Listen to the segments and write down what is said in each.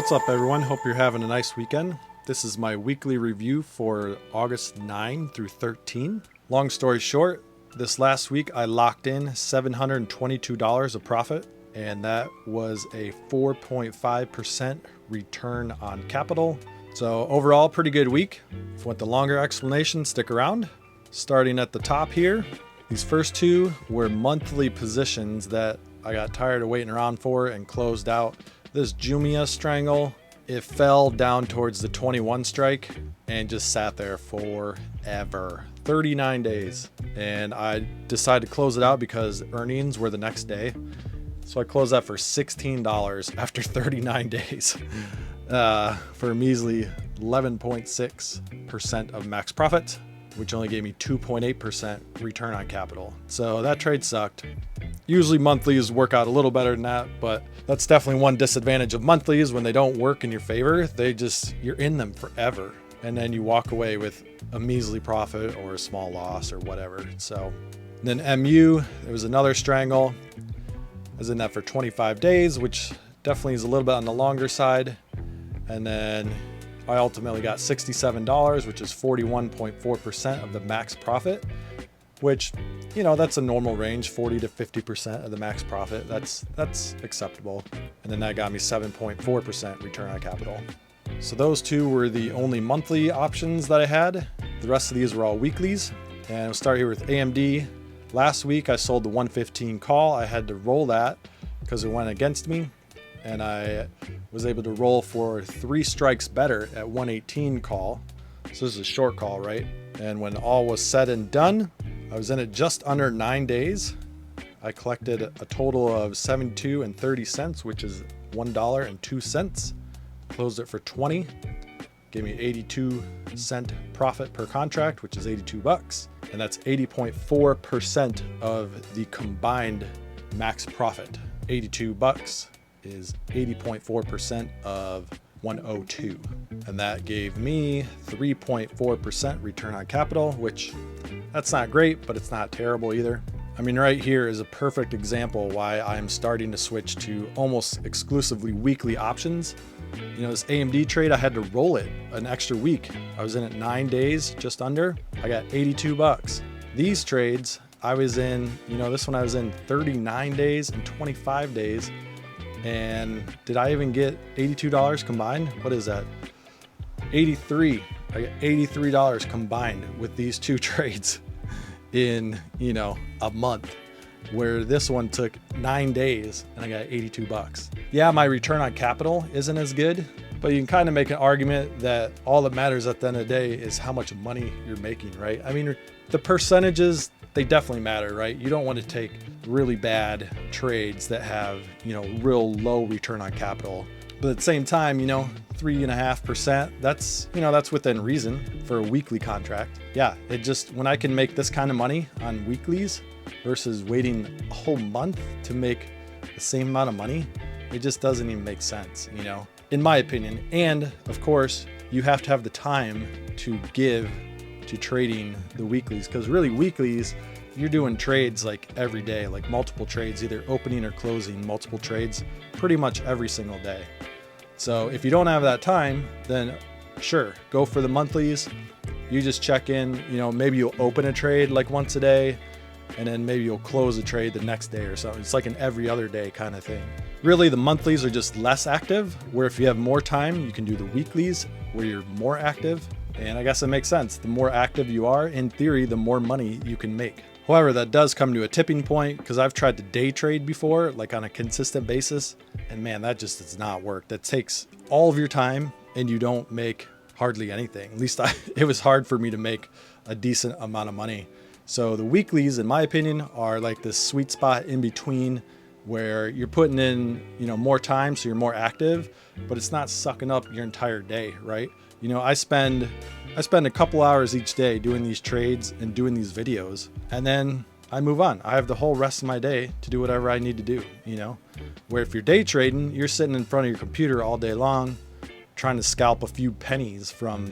What's up, everyone? Hope you're having a nice weekend. This is my weekly review for August 9 through 13. Long story short, this last week I locked in $722 of profit, and that was a 4.5% return on capital. So overall, pretty good week. If you want the longer explanation, stick around. Starting at the top here, these first two were monthly positions that I got tired of waiting around for and closed out. This Jumia strangle, it fell down towards the 21 strike and just sat there forever, 39 days. And I decided to close it out because earnings were the next day. So I closed that for $16 after 39 days for a measly 11.6% of max profit, which only gave me 2.8% return on capital. So that trade sucked. Usually monthlies work out a little better than that, but that's definitely one disadvantage of monthlies. When they don't work in your favor, you're in them forever. And then you walk away with a measly profit or a small loss or whatever. So then MU, there was another strangle. I was in that for 25 days, which definitely is a little bit on the longer side. And then I ultimately got $67, which is 41.4% of the max profit, which, you know, that's a normal range, 40 to 50% of the max profit. That's acceptable. And then that got me 7.4% return on capital. So those two were the only monthly options that I had. The rest of these were all weeklies. And we'll start here with AMD. Last week I sold the 115 call. I had to roll that because it went against me. And I was able to roll for 3 strikes better at 118 call. So this is a short call, right? And when all was said and done, I was in it just under 9 days. I collected a total of 72 and 30 cents, which is $1.02. Closed it for 20. Gave me 82-cent profit per contract, which is 82 bucks. And that's 80.4% of the combined max profit. 82 bucks is 80.4% of 102. And that gave me 3.4% return on capital, which that's not great, but it's not terrible either. I mean, right here is a perfect example why I'm starting to switch to almost exclusively weekly options. You know, this AMD trade, I had to roll it an extra week. I was in it 9 days, just under. I got 82 bucks. These trades, I was in, you know, this one I was in 39 days and 25 days. And did I even get $82 combined? What is that? 83. I got $83 combined with these two trades in, you know, a month, where this one took 9 days and I got 82 bucks. Yeah, my return on capital isn't as good, but you can kind of make an argument that all that matters at the end of the day is how much money you're making, right? I mean, the percentages, they definitely matter, right? You don't want to take really bad trades that have, you know, real low return on capital. But at the same time, you know, 3.5%, that's, you know, that's within reason for a weekly contract. Yeah, it just, when I can make this kind of money on weeklies versus waiting a whole month to make the same amount of money, it just doesn't even make sense, you know, in my opinion. And of course, you have to have the time to give to trading the weeklies, because really weeklies, you're doing trades like every day, like multiple trades, either opening or closing multiple trades pretty much every single day. So if you don't have that time, then sure, go for the monthlies. You just check in, you know, maybe you'll open a trade like once a day, and then maybe you'll close a trade the next day or something. It's like an every other day kind of thing. Really, the monthlies are just less active, where if you have more time, you can do the weeklies where you're more active. And I guess it makes sense. The more active you are, in theory, the more money you can make. However, that does come to a tipping point, because I've tried to day trade before, like on a consistent basis, and man, that just does not work. That takes all of your time and you don't make hardly anything. At least it was hard for me to make a decent amount of money. So the weeklies, in my opinion, are like this sweet spot in between, where you're putting in, you know, more time, so you're more active, but it's not sucking up your entire day, right? You know, I spend a couple hours each day doing these trades and doing these videos, and then I move on. I have the whole rest of my day to do whatever I need to do, you know, where if you're day trading, you're sitting in front of your computer all day long, trying to scalp a few pennies from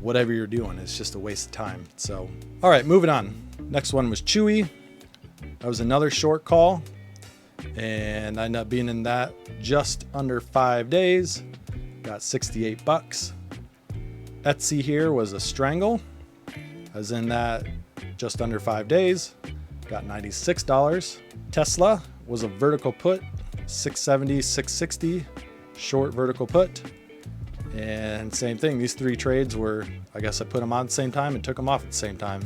whatever you're doing. It's just a waste of time. So, all right, moving on. Next one was Chewy. That was another short call, and I ended up being in that just under 5 days. got 68 bucks. Etsy here was a strangle. I was in that just under 5 days, got $96. Tesla was a vertical put, 670, 660, short vertical put. And same thing, these 3 trades were, I guess I put them on at the same time and took them off at the same time.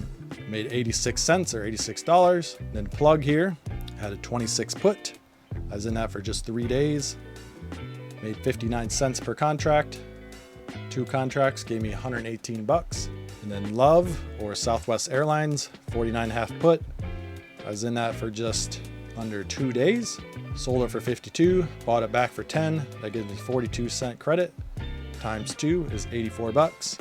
Made 86 cents or $86. Then plug here, had a 26 put. I was in that for just 3 days. Made 59 cents per contract. 2 contracts gave me 118 bucks. And then Love or Southwest Airlines, 49.5 put. I was in that for just under 2 days. Sold it for 52, bought it back for 10. That gives me 42-cent credit. Times 2 is 84 bucks.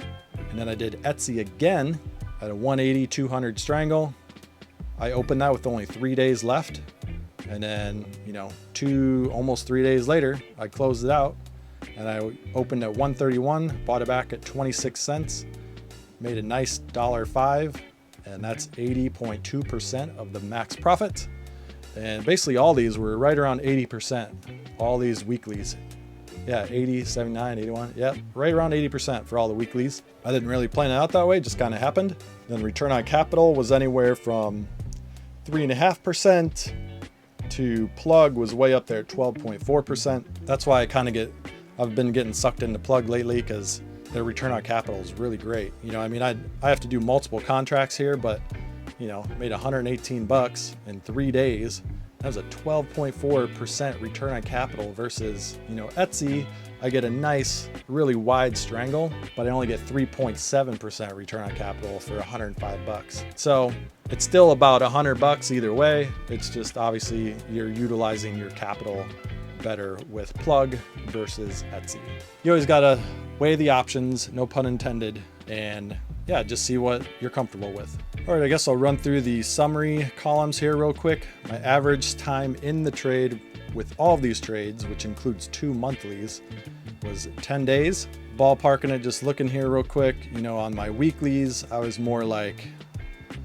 And then I did Etsy again at a 180, 200 strangle. I opened that with only 3 days left. And then, almost 3 days later, I closed it out and I opened at 131, bought it back at 26 cents, made a nice $1.05, and that's 80.2% of the max profit. And basically all these were right around 80%, all these weeklies. Yeah, 80, 79, 81. Yep, right around 80% for all the weeklies. I didn't really plan it out that way, just kind of happened. Then return on capital was anywhere from 3.5% to plug was way up there at 12.4%. That's why I've been getting sucked into plug lately, because their return on capital is really great. I have to do multiple contracts here, but made 118 bucks in 3 days. That was a 12.4% return on capital versus, Etsy. I get a nice, really wide strangle, but I only get 3.7% return on capital for 105 bucks. So it's still about 100 bucks either way. It's just obviously you're utilizing your capital better with plug versus Etsy. You always gotta weigh the options, no pun intended, and yeah, just see what you're comfortable with. All right, I guess I'll run through the summary columns here real quick. My average time in the trade with all of these trades, which includes 2 monthlies, was 10 days. Ballparking it, just looking here real quick, on my weeklies, I was more like,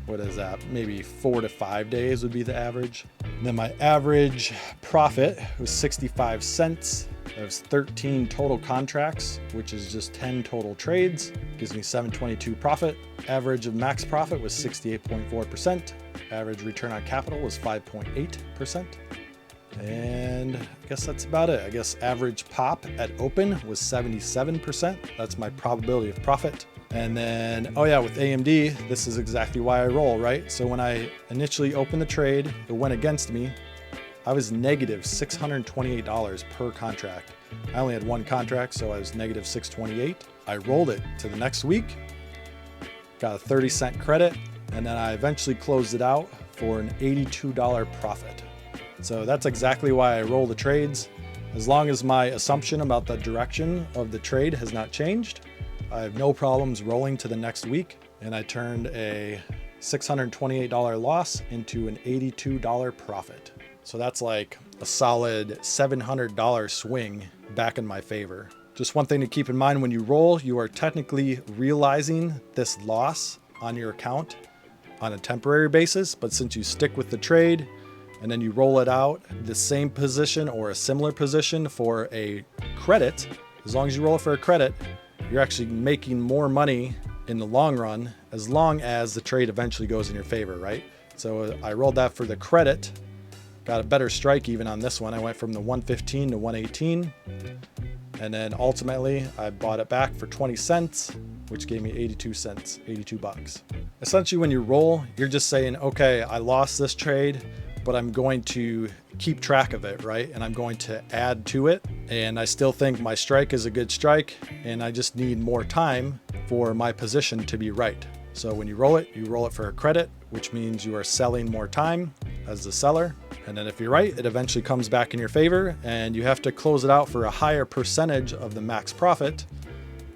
what is that? Maybe 4 to 5 days would be the average. And then my average profit was 65 cents. That was 13 total contracts, which is just 10 total trades. Gives me 722 profit. Average of max profit was 68.4%. Average return on capital was 5.8%. And I guess that's about it. I guess average pop at open was 77%. That's my probability of profit. And then, with AMD, this is exactly why I roll, right? So when I initially opened the trade, it went against me. I was negative $628 per contract. I only had 1 contract, so I was negative $628. I rolled it to the next week, got a 30-cent credit, and then I eventually closed it out for an $82 profit. So that's exactly why I roll the trades. As long as my assumption about the direction of the trade has not changed, I have no problems rolling to the next week. And I turned a $628 loss into an $82 profit. So that's like a solid $700 swing back in my favor. Just one thing to keep in mind when you roll, you are technically realizing this loss on your account on a temporary basis, but since you stick with the trade and then you roll it out the same position or a similar position for a credit, as long as you roll it for a credit, you're actually making more money in the long run as long as the trade eventually goes in your favor, right? So I rolled that for the credit, got a better strike even on this one. I went from the 115 to 118. And then ultimately I bought it back for 20 cents, which gave me 82 cents, 82 bucks. Essentially when you roll, you're just saying, okay, I lost this trade, but I'm going to keep track of it, right? And I'm going to add to it. And I still think my strike is a good strike, and I just need more time for my position to be right. So when you roll it for a credit, which means you are selling more time as the seller. And then if you're right, it eventually comes back in your favor, and you have to close it out for a higher percentage of the max profit.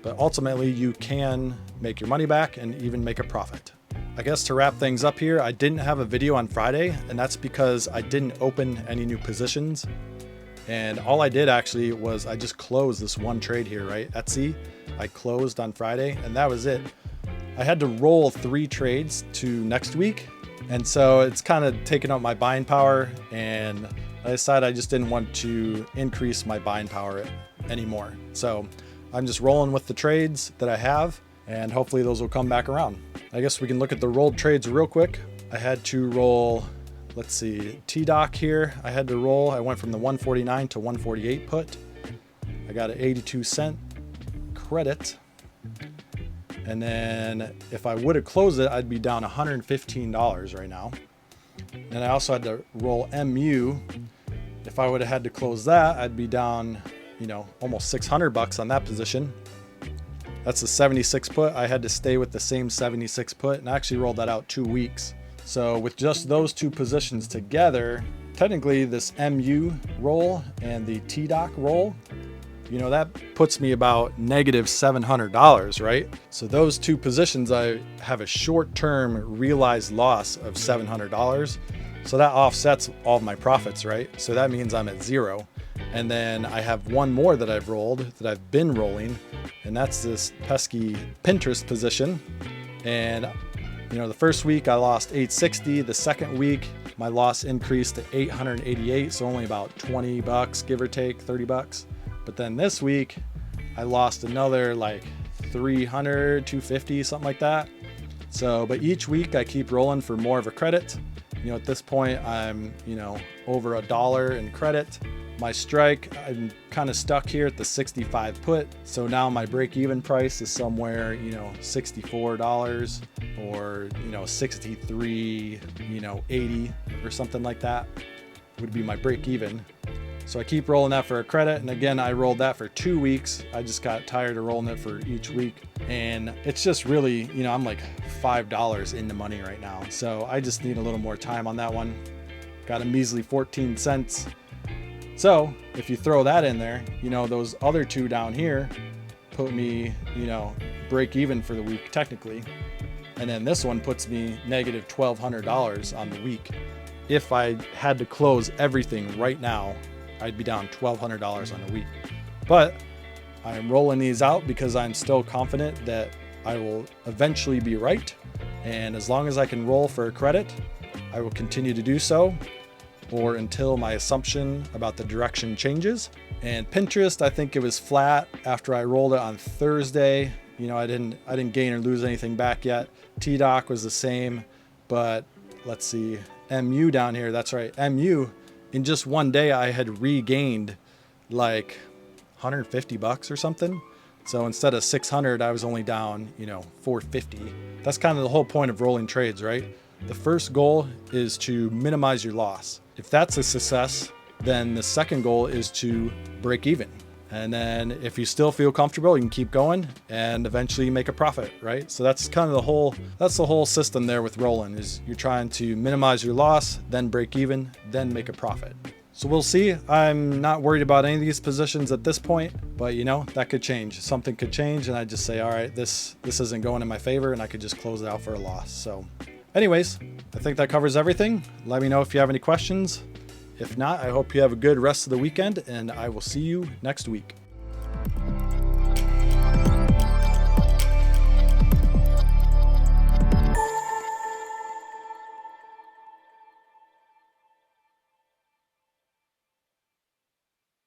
But ultimately you can make your money back and even make a profit. I guess to wrap things up here, I didn't have a video on Friday, and that's because I didn't open any new positions. And all I did actually was I just closed this one trade here, right? Etsy, I closed on Friday, and that was it. I had to roll 3 trades to next week. And so it's kind of taken up my buying power, and I decided I just didn't want to increase my buying power anymore. So I'm just rolling with the trades that I have, and hopefully those will come back around. I guess we can look at the rolled trades real quick. I had to roll, let's see, T-Doc here. I had to roll. I went from the 149 to 148 put. I got an 82-cent credit. And then if I would have closed it, I'd be down $115 right now. And I also had to roll MU. If I would have had to close that, I'd be down, almost $600 on that position. That's a 76 put. I had to stay with the same 76 put, and I actually rolled that out 2 weeks. So with just those two positions together, technically this MU roll and the T-Doc roll, that puts me about negative $700, right? So those two positions, I have a short-term realized loss of $700. So that offsets all of my profits, right? So that means I'm at zero. And then I have one more that I've rolled, that I've been rolling, and that's this pesky Pinterest position. And the first week I lost 860. The second week my loss increased to 888, so only about $20, give or take, $30. But then this week I lost another like 300, 250, something like that. So, but each week I keep rolling for more of a credit. At this point I'm, over $1 in credit. My strike, I'm kind of stuck here at the 65 put. So now my break-even price is somewhere, $64 or, 63, 80 or something like that would be my break-even. So I keep rolling that for a credit. And again, I rolled that for 2 weeks. I just got tired of rolling it for each week. And it's just really, I'm like $5 in the money right now. So I just need a little more time on that one. Got a measly 14 cents. So if you throw that in there, those other two down here put me, break even for the week technically. And then this one puts me negative $1,200 on the week. If I had to close everything right now, I'd be down $1,200 on a week. But I'm rolling these out because I'm still confident that I will eventually be right. And as long as I can roll for a credit, I will continue to do so, or until my assumption about the direction changes. And Pinterest, I think it was flat after I rolled it on Thursday. I didn't gain or lose anything back yet. T-Doc was the same, but let's see, MU down here, that's right, MU, in just one day I had regained like $150 or something. So instead of 600, I was only down, 450. That's kind of the whole point of rolling trades, right? The first goal is to minimize your loss. If that's a success, then the second goal is to break even. And then if you still feel comfortable, you can keep going and eventually make a profit, right? So that's kind of the whole system there with rolling, is you're trying to minimize your loss, then break even, then make a profit. So we'll see. I'm not worried about any of these positions at this point, but that could change. Something could change and I just say, all right, this isn't going in my favor, and I could just close it out for a loss. So anyways, I think that covers everything. Let me know if you have any questions. If not, I hope you have a good rest of the weekend, and I will see you next week.